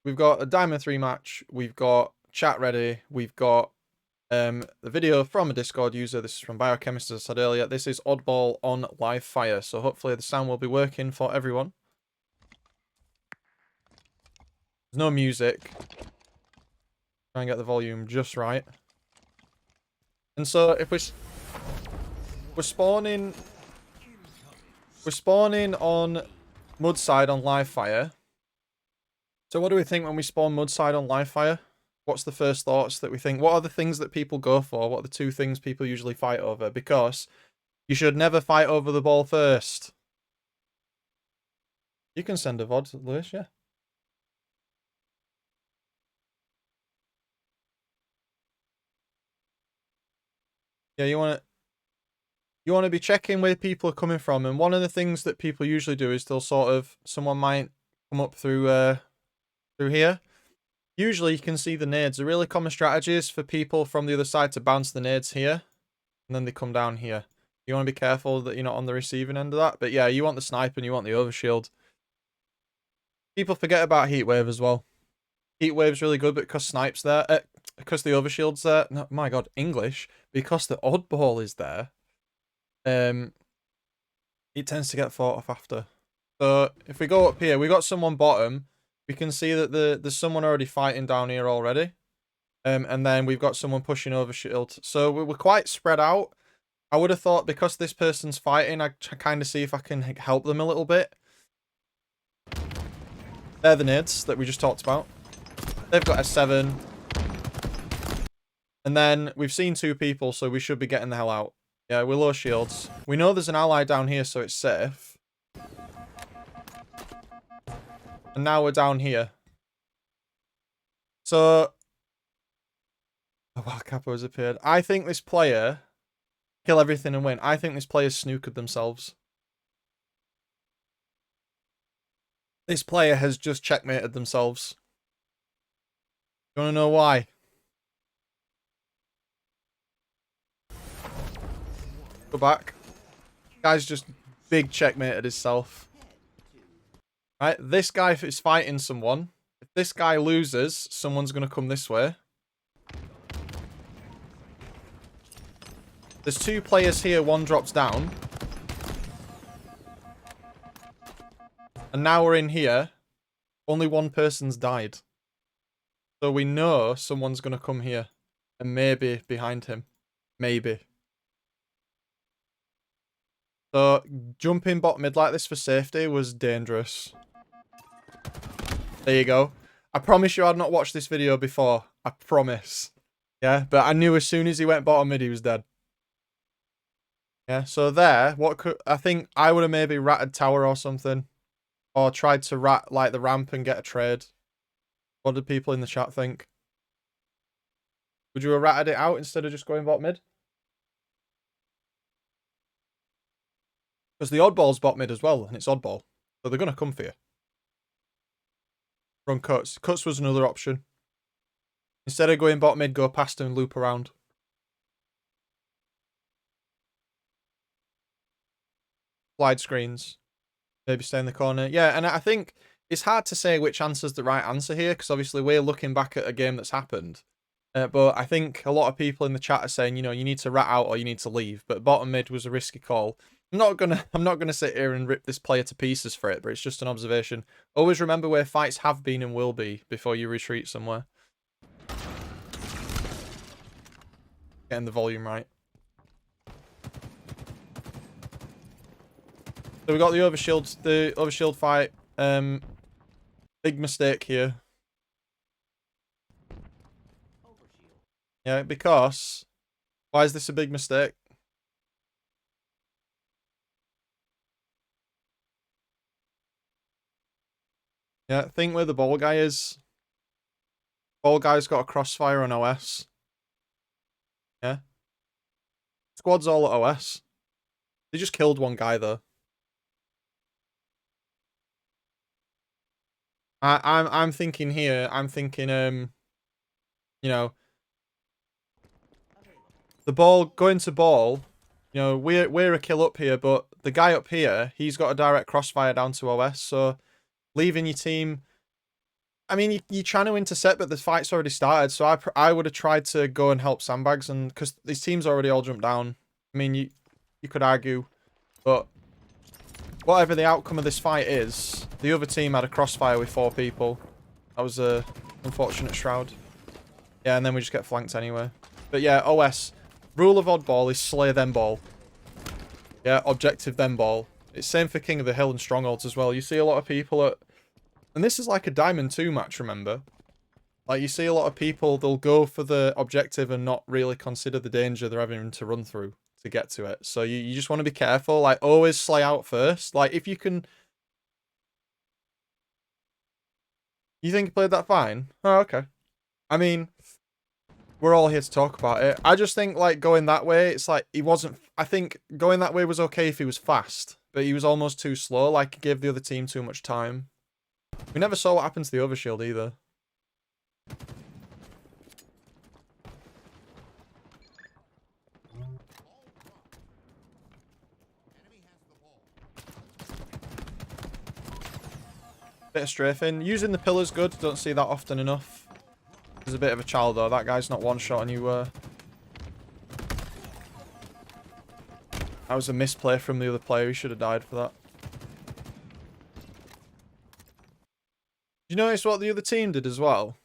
we've got a Diamond 3 match, we've got chat ready, we've got the video from a Discord user. This is from Biochemist, as I said earlier. This is Oddball on Livefire, so hopefully the sound will be working for everyone. There's no music. Try and get the volume just right. And so if we're spawning on Mudside on Livefire. So what do we think when we spawn Mudside on Livefire? What's the first thoughts that we think? What are the things that people go for? What are the two things people usually fight over? Because you should never fight over the ball first. You can send a VOD, Lewis, yeah. Yeah, you want to be checking where people are coming from, and one of the things that people usually do is someone might come up through here. Usually you can see the nades. A really common strategy is for people from the other side to bounce the nades here, and then they come down here. You want to be careful that you're not on the receiving end of that. But yeah, you want the sniper and you want the overshield. People forget about heatwave as well. Heatwave's really good, but because snipe's there, because the overshield's there. No, my god, English. Because the oddball is there, it tends to get fought off after. So if we go up here, we got someone bottom. We can see that there's someone already fighting down here already. And then we've got someone pushing over shield. So we're quite spread out. I would have thought because this person's fighting, I kind of see if I can help them a little bit. They're the nades that we just talked about. They've got a 7. And then we've seen 2 people, so we should be getting the hell out. Yeah, we're low shields. We know there's an ally down here, so it's safe. And now we're down here. So... oh, wow, Capo has appeared. I think this player... kill everything and win. I think this player snookered themselves. This player has just checkmated themselves. You want to know why? Go back. Guy's just big checkmated himself. Right, this guy is fighting someone. If this guy loses, someone's going to come this way. There's 2 players here, one drops down. And now we're in here. Only one person's died. So we know someone's going to come here. And maybe behind him. Maybe. So jumping bot mid like this for safety was dangerous. There you go. I promise you I'd not watched this video before. I promise. Yeah, but I knew as soon as he went bottom mid he was dead. Yeah, so there, I think I would have maybe ratted tower or something. Or tried to rat like the ramp and get a trade. What did people in the chat think? Would you have ratted it out instead of just going bot mid? Because the oddball's bot mid as well, and it's oddball. So they're going to come for you. Run cuts. Cuts was another option. Instead of going bot mid, go past and loop around. Slide screens. Maybe stay in the corner. Yeah, and I think it's hard to say which answer's the right answer here, because obviously we're looking back at a game that's happened. But I think a lot of people in the chat are saying, you know, you need to rat out or you need to leave. But bottom mid was a risky call. I'm not gonna sit here and rip this player to pieces for it, but it's just an observation. Always remember where fights have been and will be before you retreat somewhere. Getting the volume right. So we got the overshield fight. Big mistake here. Yeah, because why is this a big mistake? Yeah, think where the ball guy is. Ball guy's got a crossfire on OS. Yeah. Squad's all at OS. They just killed one guy though. I'm thinking here, you know, the ball going to ball, you know, we're a kill up here, but the guy up here, he's got a direct crossfire down to OS, so leaving your team I mean, you're trying to intercept, but the fight's already started. So I would have tried to go and help sandbags, and because these teams already all jumped down. I mean, you could argue, but whatever the outcome of this fight is, the other team had a crossfire with 4 people. That was a unfortunate shroud. Yeah, and then we just get flanked anyway. But yeah, OS. Rule of oddball is slay them ball. Yeah, objective them ball. It's same for King of the Hill and Strongholds as well. You see a lot of people at... And this is like a Diamond 2 match, remember? Like, you see a lot of people, they'll go for the objective and not really consider the danger they're having to run through to get to it. So you just want to be careful. Like, always slay out first. Like, if you can... You think you played that fine? Oh, okay. I mean... We're all here to talk about it. I just think, like, going that way, it's like, he wasn't... I think going that way was okay if he was fast, but he was almost too slow. Like, he gave the other team too much time. We never saw what happened to the overshield either. Bit of strafing. Using the pillar's good. Don't see that often enough. There's a bit of a child, though. That guy's not one-shotting you. That was a misplay from the other player. He should have died for that. Did you notice what the other team did as well?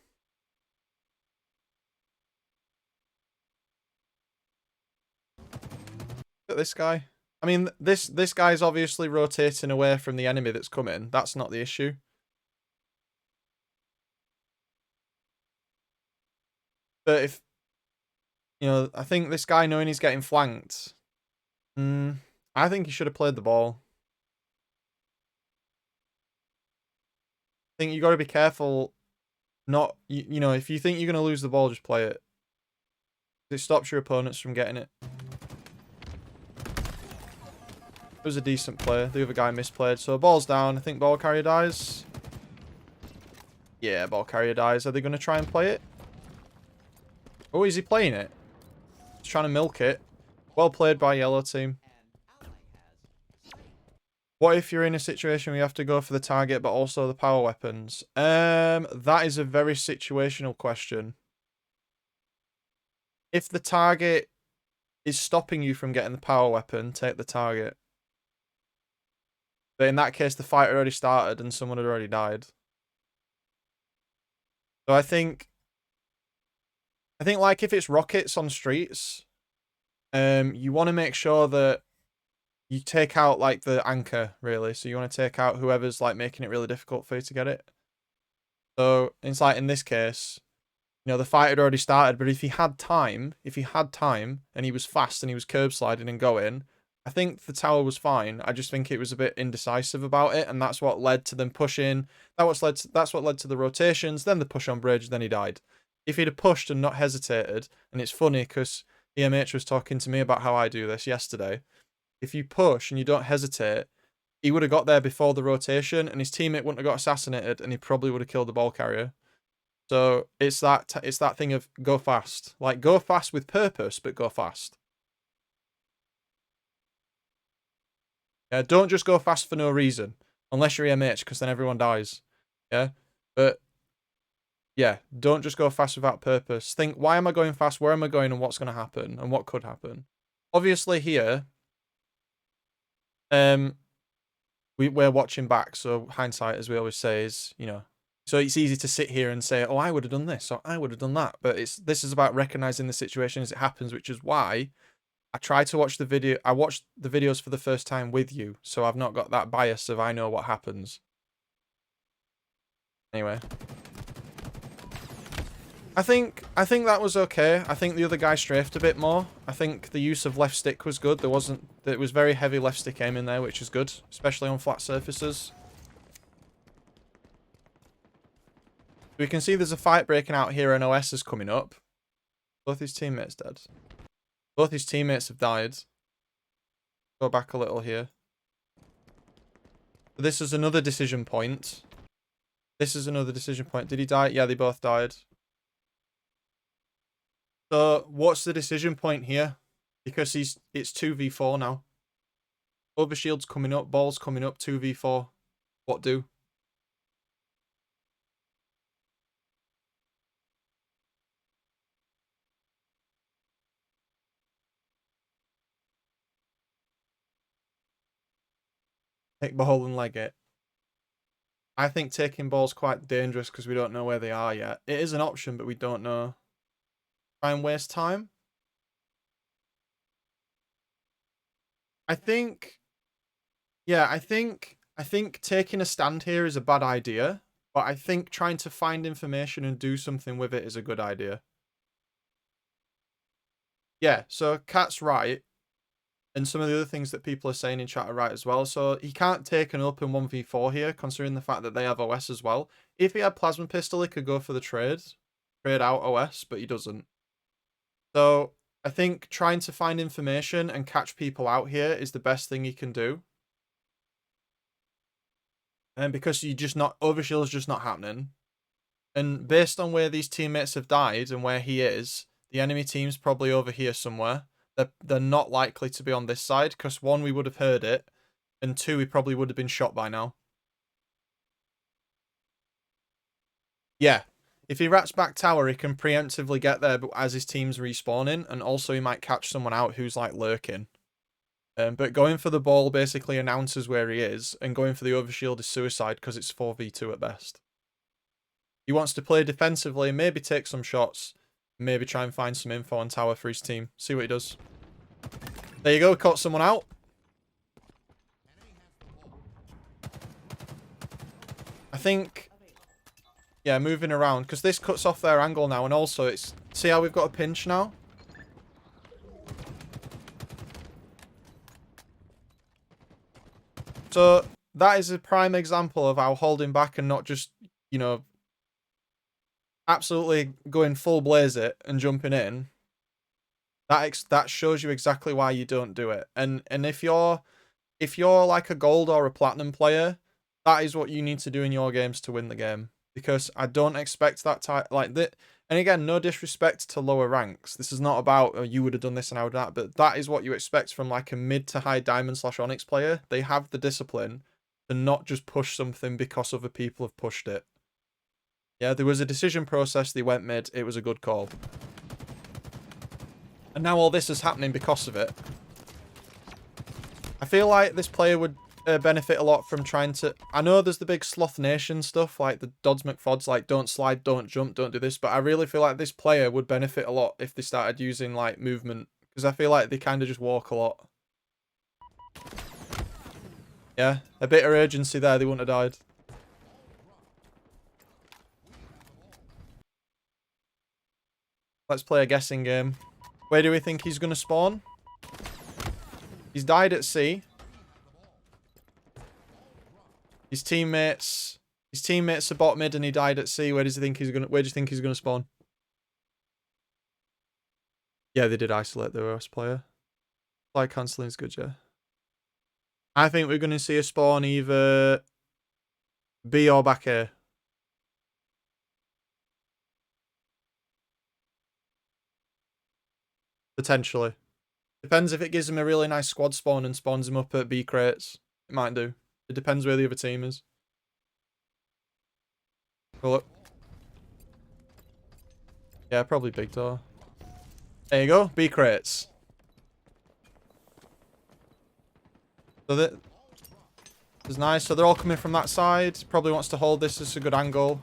Look at this guy. I mean, this guy's obviously rotating away from the enemy that's coming. That's not the issue. But if... You know, I think this guy, knowing he's getting flanked... I think he should have played the ball. I think you got to be careful. Not... You know, if you think you're going to lose the ball, just play it. It stops your opponents from getting it. It was a decent play. The other guy misplayed. So ball's down. I think ball carrier dies. Yeah, ball carrier dies. Are they going to try and play it? Oh, is he playing it? He's trying to milk it. Well played by yellow team. What if you're in a situation where you have to go for the target but also the power weapons? That is a very situational question. If the target is stopping you from getting the power weapon, take the target. But in that case, the fight had already started and someone had already died. So I think like if it's rockets on streets, you want to make sure that you take out like the anchor, really. So you want to take out whoever's like making it really difficult for you to get it. So it's like in this case, you know, the fight had already started, but if he had time and he was fast and he was curb sliding and going, I think the tower was fine. I just think it was a bit indecisive about it, and that's what led to them pushing. That's what led to the rotations, then the push on bridge, then he died. If he'd have pushed and not hesitated, and it's funny because EMH was talking to me about how I do this yesterday. If you push and you don't hesitate, he would have got there before the rotation, and his teammate wouldn't have got assassinated, and he probably would have killed the ball carrier. So it's that thing of go fast. Like, go fast with purpose, but go fast. Yeah, don't just go fast for no reason. Unless you're EMH, because then everyone dies. Yeah? But, yeah, don't just go fast without purpose. Think, why am I going fast? Where am I going? And what's going to happen? And what could happen? Obviously here, we're watching back, so hindsight, as we always say, is, you know, so it's easy to sit here and say, oh, I would have done this, or I would have done that. But this is about recognizing the situation as it happens, which is why I try to watch the video. I watched the videos for the first time with you, so I've not got that bias of I know what happens. Anyway. I think that was okay. I think the other guy strafed a bit more. I think the use of left stick was good. There was very heavy left stick aim in there, which is good, especially on flat surfaces. We can see there's a fight breaking out here and OS is coming up. Both his teammates dead. Both his teammates have died. Go back a little here. This is another decision point. This is another decision point. Did he die? Yeah, they both died. So, what's the decision point here? Because it's 2v4 now. Overshield's coming up, ball's coming up, 2v4. What do? Take ball and leg it. I think taking ball's quite dangerous because we don't know where they are yet. It is an option, but we don't know. Try and waste time. I think, yeah, I think taking a stand here is a bad idea, but I think trying to find information and do something with it is a good idea. Yeah, so Cat's right, and some of the other things that people are saying in chat are right as well. So he can't take an open 1v4 here, considering the fact that they have OS as well. If he had Plasma Pistol, he could go for the trade out OS, but he doesn't. So I think trying to find information and catch people out here is the best thing he can do. And because you just not, overshield's just not happening. And based on where these teammates have died and where he is, the enemy team's probably over here somewhere. They're not likely to be on this side, because one, we would have heard it, and two, he probably would have been shot by now. Yeah. If he rats back tower, he can preemptively get there as his team's respawning, and also he might catch someone out who's like lurking. But going for the ball basically announces where he is, and going for the overshield is suicide because it's 4v2 at best. He wants to play defensively, maybe take some shots, maybe try and find some info on tower for his team. See what he does. There you go, caught someone out. I think, yeah, moving around, because this cuts off their angle now, and also it's, see how we've got a pinch now? So that is a prime example of how holding back and not just, you know, absolutely going full blaze it and jumping in, that shows you exactly why you don't do it. And if you're like a gold or a platinum player, that is what you need to do in your games to win the game. Because I don't expect that type like that. And again, no disrespect to lower ranks. This is not about, oh, you would have done this and I would have that. But that is what you expect from like a mid to high diamond / Onyx player. They have the discipline to not just push something because other people have pushed it. Yeah, there was a decision process. They went mid. It was a good call. And now all this is happening because of it. I feel like this player would benefit a lot from trying to... I know there's the big Sloth Nation stuff, like the Dods McFods, like don't slide, don't jump, don't do this. But I really feel like this player would benefit a lot if they started using like movement. Because I feel like they kind of just walk a lot. Yeah, a bit of urgency there. They wouldn't have died. Let's play a guessing game. Where do we think he's going to spawn? He's died at C. His teammates are bot mid and he died at C. Where do you think he's gonna spawn? Yeah, they did isolate the OS player. Fly cancelling is good, yeah. I think we're gonna see a spawn either B or back A. Potentially. Depends if it gives him a really nice squad spawn and spawns him up at B crates. It might do. It depends where the other team is. Well, look. Yeah, probably big door. There you go. B crates. So that is nice. So they're all coming from that side. Probably wants to hold this as a good angle.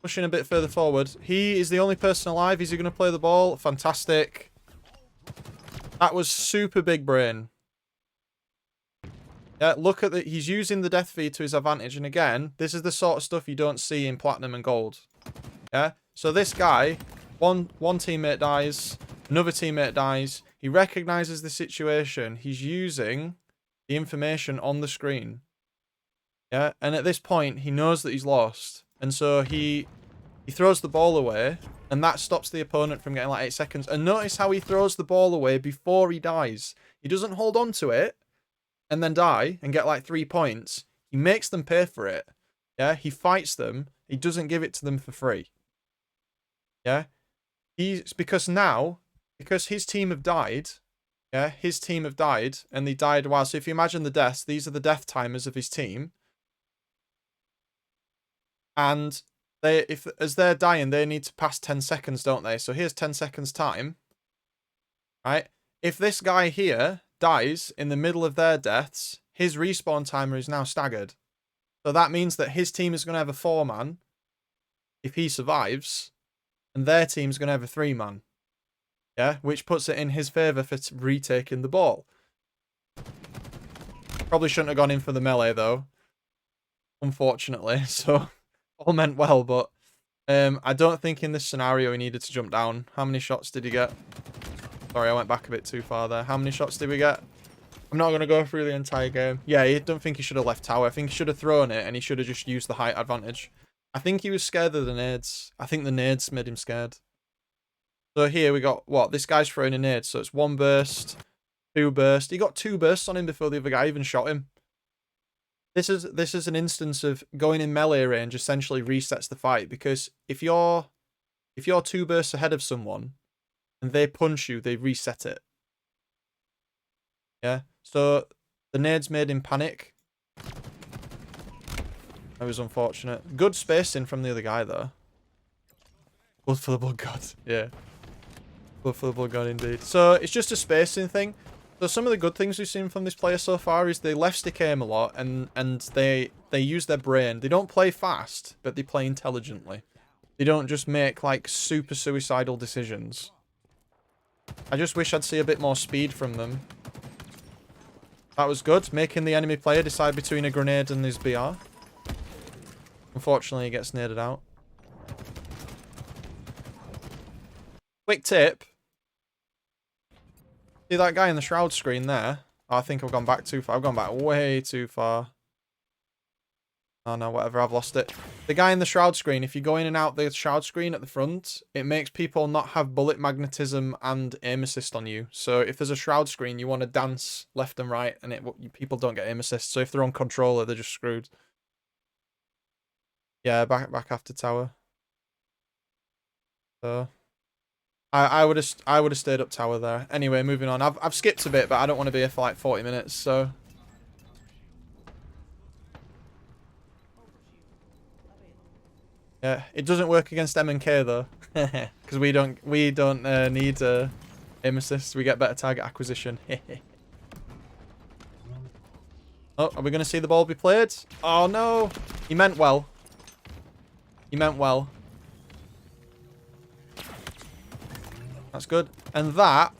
Pushing a bit further forward. He is the only person alive. Is he going to play the ball? Fantastic. That was super big brain. Yeah, look at that. He's using the death feed to his advantage. And again, this is the sort of stuff you don't see in platinum and gold. Yeah. So this guy, one teammate dies, another teammate dies. He recognizes the situation. He's using the information on the screen. Yeah. And at this point, he knows that he's lost. And so he throws the ball away. And that stops the opponent from getting like 8 seconds. And notice how he throws the ball away before he dies. He doesn't hold on to it and then die and get like 3 points. He makes them pay for it. Yeah, he fights them. He doesn't give it to them for free. Yeah, because his team have died. Yeah, his team have died and they died while. So if you imagine the deaths, these are the death timers of his team. And as they're dying, they need to pass 10 seconds, don't they? So here's 10 seconds time. Right? If this guy here dies in the middle of their deaths, his respawn timer is now staggered. So that means that his team is going to have a 4-man if he survives, and their team's going to have a 3-man. Yeah, which puts it in his favour for retaking the ball. Probably shouldn't have gone in for the melee, though. Unfortunately, so all meant well, but I don't think in this scenario he needed to jump down. How many shots did he get? Sorry, I went back a bit too far there. How many shots did we get? I'm not going to go through the entire game. Yeah, I don't think he should have left tower. I think he should have thrown it, and he should have just used the height advantage. I think he was scared of the nades. I think the nades made him scared. So here we got, what? This guy's throwing a nade, so it's 1 burst, 2 burst. He got 2 bursts on him before the other guy even shot him. This is an instance of going in melee range essentially resets the fight, because if you're 2 bursts ahead of someone and they punch you, they reset it. Yeah. So the nades made him panic. That was unfortunate. Good spacing from the other guy though. Blood for the blood god. Yeah. Blood for the blood god indeed. So it's just a spacing thing. So some of the good things we've seen from this player so far is they left stick aim a lot, and they use their brain. They don't play fast, but they play intelligently. They don't just make like super suicidal decisions. I just wish I'd see a bit more speed from them. That was good, making the enemy player decide between a grenade and his BR. Unfortunately, he gets naded out. Quick tip. See that guy in the shroud screen there? Oh, I think I've gone back too far. I've gone back way too far. Oh no, whatever, I've lost it. The guy in the shroud screen, if you go in and out the shroud screen at the front, it makes people not have bullet magnetism and aim assist on you. So if there's a shroud screen, you want to dance left and right, and people don't get aim assist. So if they're on controller, they're just screwed. Yeah, back after tower. So I would have stayed up tower there. Anyway, moving on. I've skipped a bit, but I don't want to be here for like 40 minutes, so yeah, it doesn't work against M&K though, because we don't need aim assist. We get better target acquisition. Oh, are we going to see the ball be played? Oh no, he meant well. He meant well. That's good. And that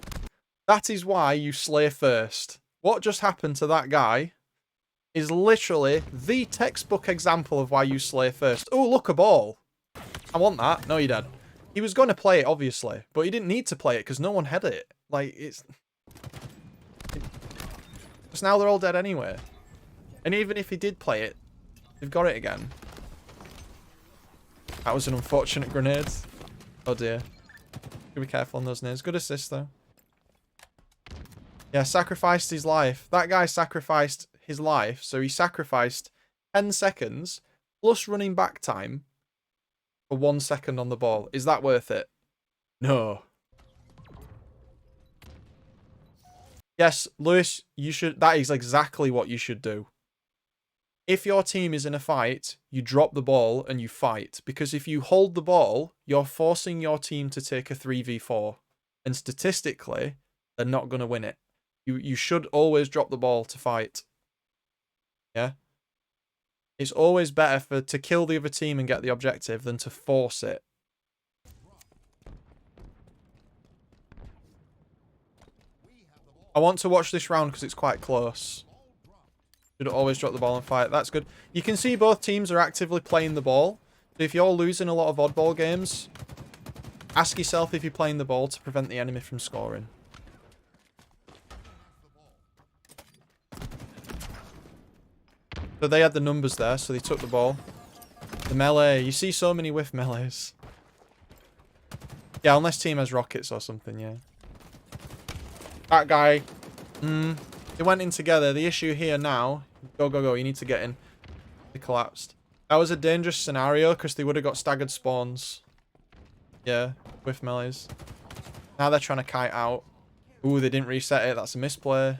is why you slay first. What just happened to that guy is literally the textbook example of why you slay first. Oh, look, a ball. I want that. No, you did. He was going to play it, obviously, but he didn't need to play it because no one had it. Like, because now they're all dead anyway. And even if he did play it, they've got it again. That was an unfortunate grenade. Oh, dear. Be careful on those nades. Good assist, though. Yeah, sacrificed his life. That guy sacrificed his life, so he sacrificed 10 seconds plus running back time for 1 second on the ball. Is that worth it? No. Yes, Lewis, you should. That is exactly what you should do. If your team is in a fight, you drop the ball and you fight. Because if you hold the ball, you're forcing your team to take a 3v4. And statistically, they're not going to win it. You should always drop the ball to fight. Yeah? It's always better to kill the other team and get the objective than to force it. I want to watch this round because it's quite close. Should always drop the ball and fight. That's good. You can see both teams are actively playing the ball. So if you're losing a lot of oddball games, ask yourself if you're playing the ball to prevent the enemy from scoring. So they had the numbers there, so they took the ball. The melee. You see so many whiff melees. Yeah, unless team has rockets or something, yeah. That guy. They went in together. The issue here now... Go, go, go. You need to get in. They collapsed. That was a dangerous scenario because they would have got staggered spawns. Yeah, with melees. Now they're trying to kite out. Ooh, they didn't reset it. That's a misplay.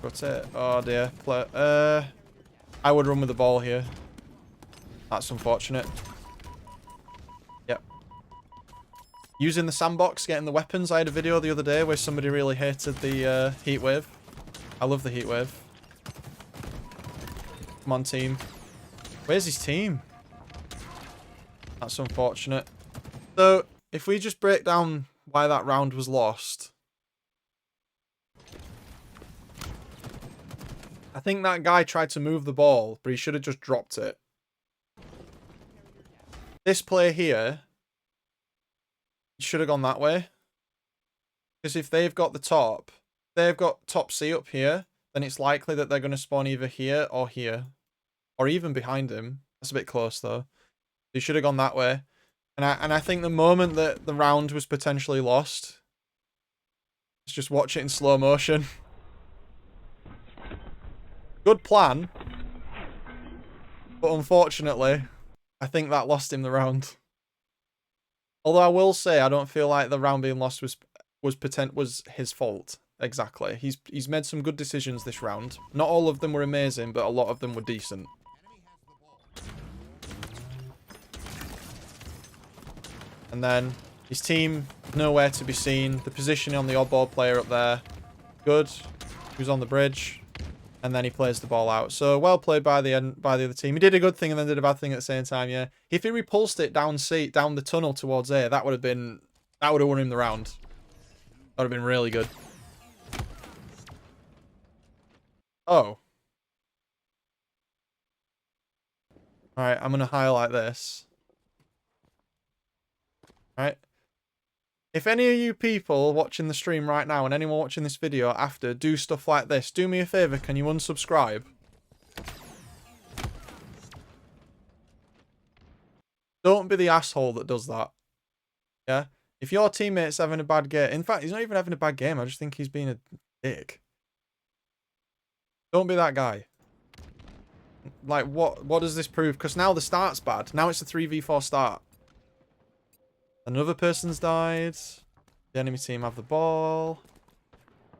What's it? Oh, dear. I would run with the ball here. That's unfortunate. Yep. Using the sandbox, getting the weapons. I had a video the other day where somebody really hated the heat wave. I love the heat wave. Come on, team. Where's his team? That's unfortunate. So, if we just break down why that round was lost. I think that guy tried to move the ball, but he should have just dropped it. This play here should have gone that way. Because if they've got the top, they've got top C up here, then it's likely that they're going to spawn either here or here. Or even behind him. That's a bit close though. He should have gone that way. And I think the moment that the round was potentially lost, let's just watch it in slow motion. Good plan. But unfortunately, I think that lost him the round. Although I will say, I don't feel like the round being lost was his fault. Exactly. He's made some good decisions this round. Not all of them were amazing, but a lot of them were decent. And then his team nowhere to be seen. The positioning on the oddball player up there, good. He was on the bridge. And then he plays the ball out. So well played by the other team. He did a good thing and then did a bad thing at the same time, yeah. If he repulsed it down the tunnel towards A, that would have won him the round. That would have been really good. Oh. Alright, I'm gonna highlight this. Alright. If any of you people watching the stream right now and anyone watching this video after do stuff like this, do me a favour, can you unsubscribe? Don't be the asshole that does that. Yeah? If your teammate's having a bad game, in fact, he's not even having a bad game, I just think he's being a dick. Don't be that guy. Like, what does this prove? Because now the start's bad. Now it's a 3v4 start. Another person's died. The enemy team have the ball.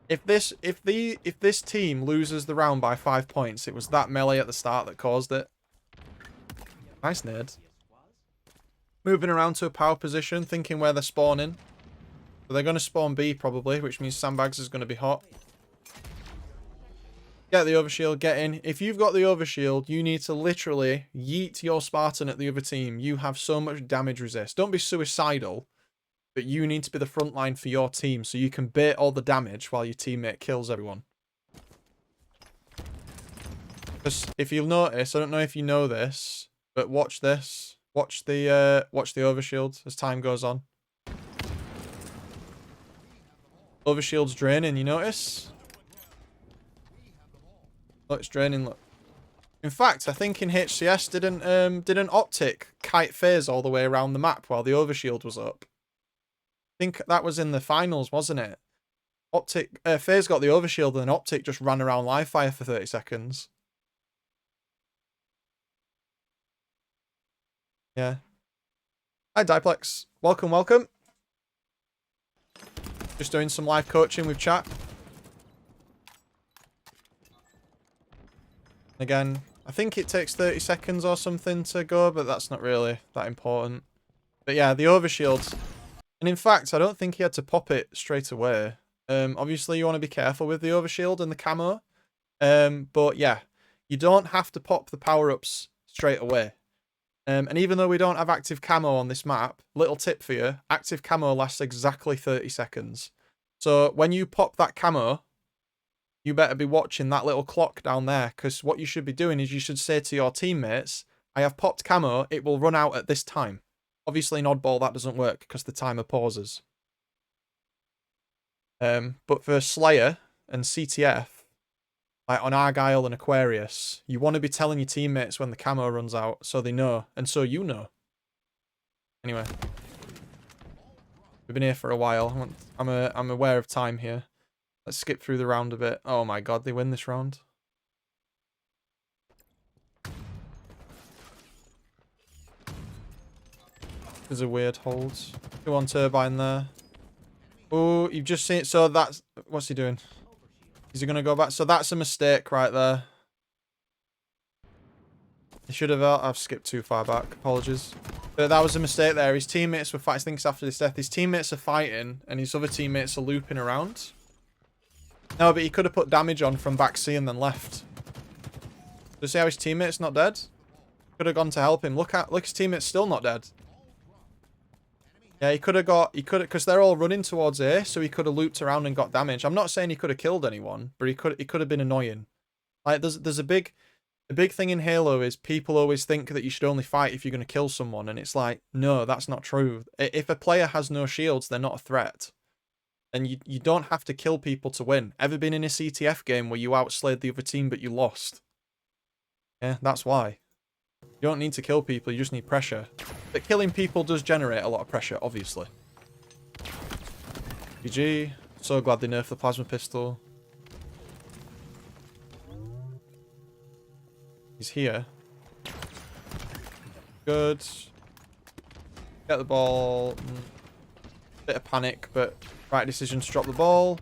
If this team loses the round by 5 points, it was that melee at the start that caused it. Nice nade. Moving around to a power position, thinking where they're spawning. So they're going to spawn B probably, which means Sandbags is going to be hot. Get the overshield, get in. If you've got the overshield, you need to literally yeet your Spartan at the other team. You have so much damage resist. Don't be suicidal, but you need to be the front line for your team so you can bait all the damage while your teammate kills everyone. Because if you'll notice, I don't know if you know this, but watch this. Watch the overshield as time goes on. Overshield's draining, you notice? Look, it's draining, look. In fact, I think in HCS did an optic kite phase all the way around the map while the overshield was up. I think that was in the finals, wasn't it? Optic phase got the overshield and then optic just ran around Livefire for 30 seconds. Yeah. Hi Diplex. Welcome, welcome. Just doing some live coaching with chat. Again, I think it takes 30 seconds or something to go, but that's not really that important. But yeah, the overshield. And in fact, I don't think he had to pop it straight away. Obviously, you want to be careful with the overshield and the camo. But yeah, you don't have to pop the power-ups straight away. And even though we don't have active camo on this map, little tip for you, active camo lasts exactly 30 seconds. So when you pop that camo, you better be watching that little clock down there, because what you should be doing is you should say to your teammates, I have popped camo, it will run out at this time. Obviously in oddball that doesn't work because the timer pauses. But for Slayer and CTF, like on Argyle and Aquarius, you want to be telling your teammates when the camo runs out so they know, and so you know. Anyway. We've been here for a while. I'm aware of time here. Let's skip through the round a bit. Oh my god, they win this round. There's a weird hold. Go on, Turbine there. Oh, you've just seen it. So that's... What's he doing? Is he going to go back? So that's a mistake right there. He should have... I've skipped too far back. Apologies. But that was a mistake there. His teammates were fighting. I think it's after this death. His teammates are fighting, and his other teammates are looping around. No, but he could have put damage on from back C and then left. Do you see how his teammate's not dead? Could have gone to help him. Look, his teammate's still not dead. Yeah, he could have, because they're all running towards A, so he could have looped around and got damage. I'm not saying he could have killed anyone, but he could have been annoying. Like, there's a big thing in Halo is people always think that you should only fight if you're going to kill someone, and it's like, no, that's not true. If a player has no shields, they're not a threat. And you don't have to kill people to win. Ever been in a CTF game where you outslayed the other team but you lost? Yeah, that's why. You don't need to kill people, you just need pressure. But killing people does generate a lot of pressure, obviously. GG. So glad they nerfed the plasma pistol. He's here. Good. Get the ball. Bit of panic, but right decision to drop the ball.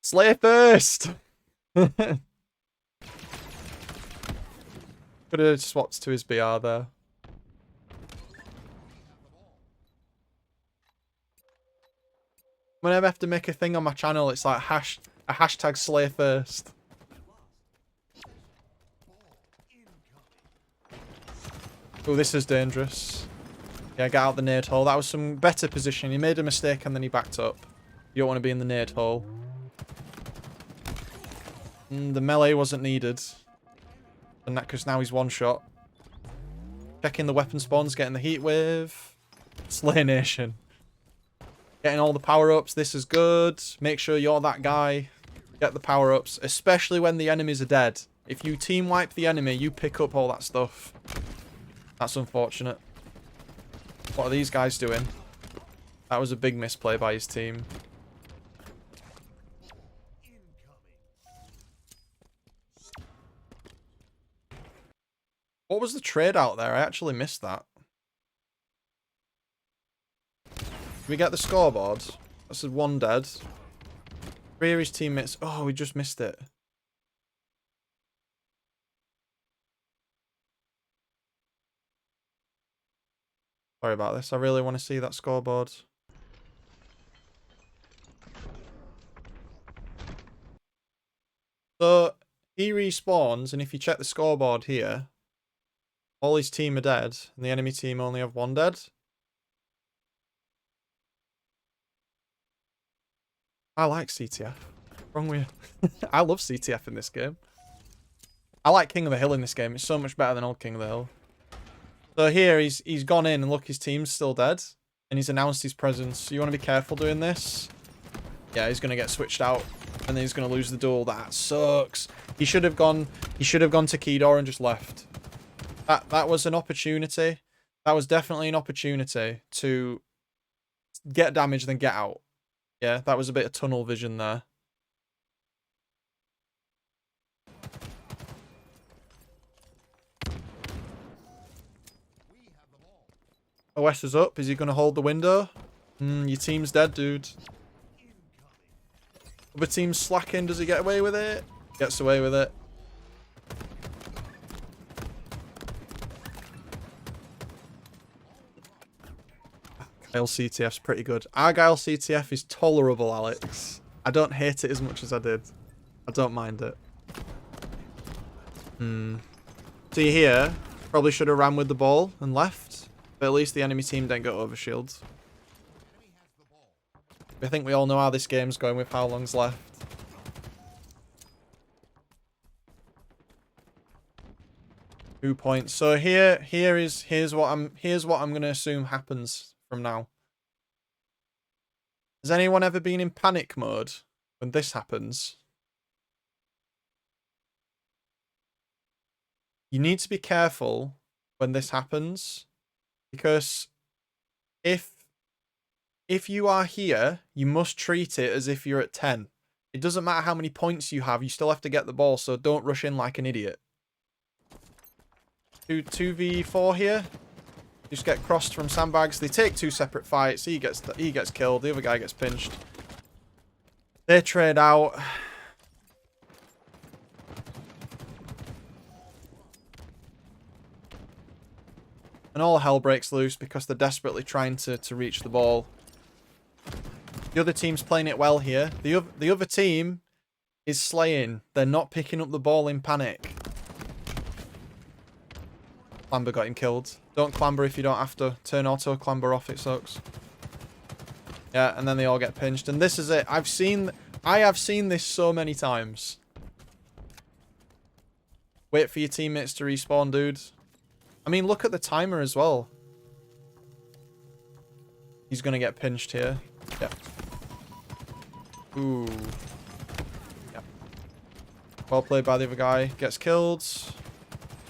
Slay first! Could have swapped to his BR there. Whenever I have to make a thing on my channel, it's like a hashtag slay first. Oh, this is dangerous. Yeah, get out the nade hole. That was some better position. He made a mistake and then he backed up. You don't want to be in the nade hole. The melee wasn't needed. And that because now he's one shot. Checking the weapon spawns, getting the heat wave. Slay Nation. Getting all the power-ups. This is good. Make sure you're that guy. Get the power-ups. Especially when the enemies are dead. If you team wipe the enemy, you pick up all that stuff. That's unfortunate. What are these guys doing? That was a big misplay by his team. What was the trade out there? I actually missed that. Did we get the scoreboard? That said 1 dead. 3 of his teammates. Oh, we just missed it. Sorry about this. I really want to see that scoreboard. So, he respawns, and if you check the scoreboard here, all his team are dead, and the enemy team only have 1 dead. I like CTF. Wrong with you. I love CTF in this game. I like King of the Hill in this game. It's so much better than old King of the Hill. So here, he's gone in, and look, his team's still dead. And he's announced his presence. You want to be careful doing this. Yeah, he's going to get switched out. And then he's going to lose the duel. That sucks. He should have gone to key door and just left. That was an opportunity. That was definitely an opportunity to get damage, then get out. Yeah, that was a bit of tunnel vision there. OS is up. Is he going to hold the window? Your team's dead, dude. Other team's slacking. Does he get away with it? Gets away with it. Argyle CTF's pretty good. Argyle CTF is tolerable, Alex. I don't hate it as much as I did. I don't mind it. See here, probably should have ran with the ball and left. But at least the enemy team didn't go over shields. I think we all know how this game's going with how long's left. Two points. So here's what I'm gonna assume happens from now. Has anyone ever been in panic mode when this happens? You need to be careful when this happens, because if you are here, you must treat it as if you're at 10. It doesn't matter how many points you have, you still have to get the ball, so don't rush in like an idiot. 2v4 here. Just get crossed from sandbags. They take 2 separate fights. He gets killed. The other guy gets pinched. They trade out. And all hell breaks loose because they're desperately trying to reach the ball. The other team's playing it well here. The other team is slaying. They're not picking up the ball in panic. Clamber got him killed. Don't clamber if you don't have to. Turn auto clamber off, it sucks. Yeah, and then they all get pinched. And this is it. I have seen this so many times. Wait for your teammates to respawn, dude. I mean, look at the timer as well. He's going to get pinched here. Yeah. Ooh. Yeah. Well played by the other guy. Gets killed.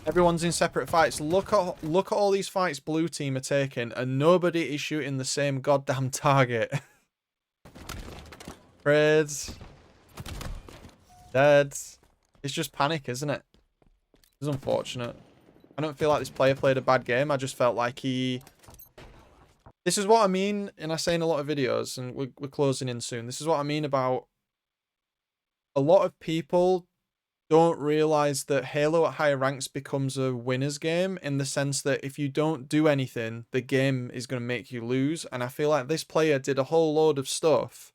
Everyone's in separate fights. Look at all these fights blue team are taking, and nobody is shooting the same goddamn target. Reds. Dead. It's just panic, isn't it? It's unfortunate. I don't feel like this player played a bad game. I just felt like he... This is what I mean, and I say in a lot of videos, and we're closing in soon. This is what I mean about a lot of people don't realize that Halo at higher ranks becomes a winner's game, in the sense that if you don't do anything, the game is going to make you lose. And I feel like this player did a whole load of stuff,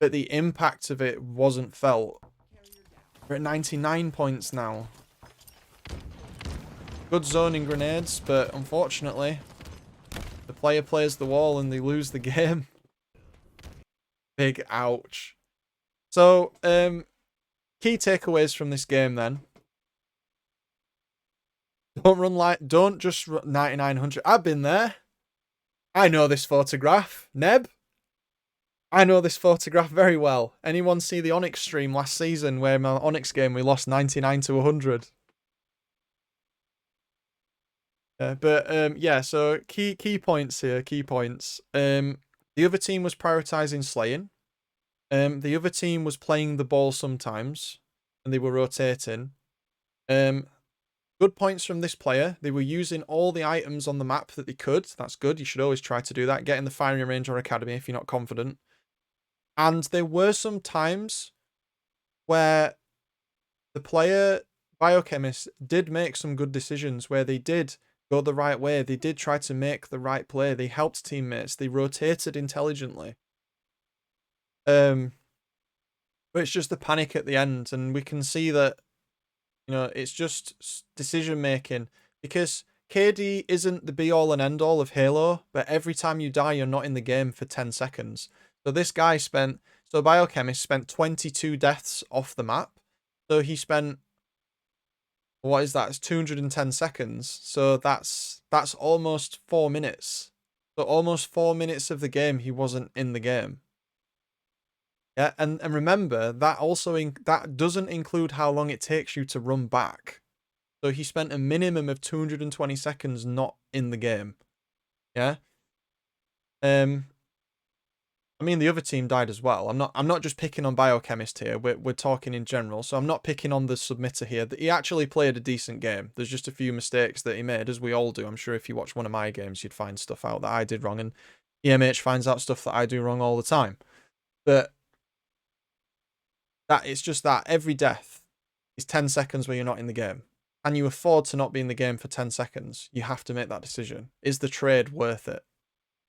but the impact of it wasn't felt. We're at 99 points now. Good zoning grenades, but unfortunately, the player plays the wall and they lose the game. Big ouch. So, key takeaways from this game then. Don't just run 9900. I've been there. I know this photograph. Neb. I know this photograph very well. Anyone see the Onyx stream last season where my Onyx game we lost 99 to 100? Yeah, so key points here, key points. The other team was prioritizing slaying. The other team was playing the ball sometimes, and they were rotating. Good points from this player. They were using all the items on the map that they could. That's good. You should always try to do that. Get in the firing range or academy if you're not confident. And there were some times where the player, Biochemist, did make some good decisions where they did go the right way. They did try to make the right play. They helped teammates. They rotated intelligently. But it's just the panic at the end, and we can see that, you know, it's just decision making, because KD isn't the be all and end all of Halo, but every time you die, you're not in the game for 10 seconds. So this guy Biochemist spent 22 deaths off the map. So he spent, what is that? It's 210 seconds. So that's almost 4 minutes. So almost 4 minutes of the game he wasn't in the game. Yeah, and remember that also that doesn't include how long it takes you to run back. So he spent a minimum of 220 seconds not in the game. Yeah. I mean, the other team died as well. I'm not just picking on Biochemist here. We're talking in general. So I'm not picking on the submitter here. He actually played a decent game. There's just a few mistakes that he made, as we all do. I'm sure if you watch one of my games, you'd find stuff out that I did wrong, and EMH finds out stuff that I do wrong all the time. But that it's just that every death is 10 seconds where you're not in the game. Can you afford to not be in the game for 10 seconds? You have to make that decision. Is the trade worth it?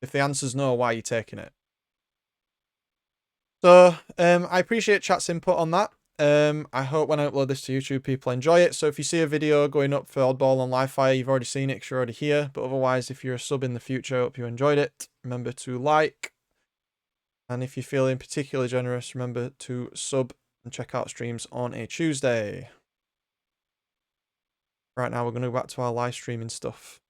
If the answer's no, why are you taking it? So, I appreciate chat's input on that. I hope when I upload this to YouTube, people enjoy it. So if you see a video going up for Oddball on Livefire, you've already seen it because you're already here. But otherwise, if you're a sub in the future, I hope you enjoyed it. Remember to like. And if you're feeling particularly generous, remember to sub and check out streams on a Tuesday. Right now, we're going to go back to our live streaming stuff.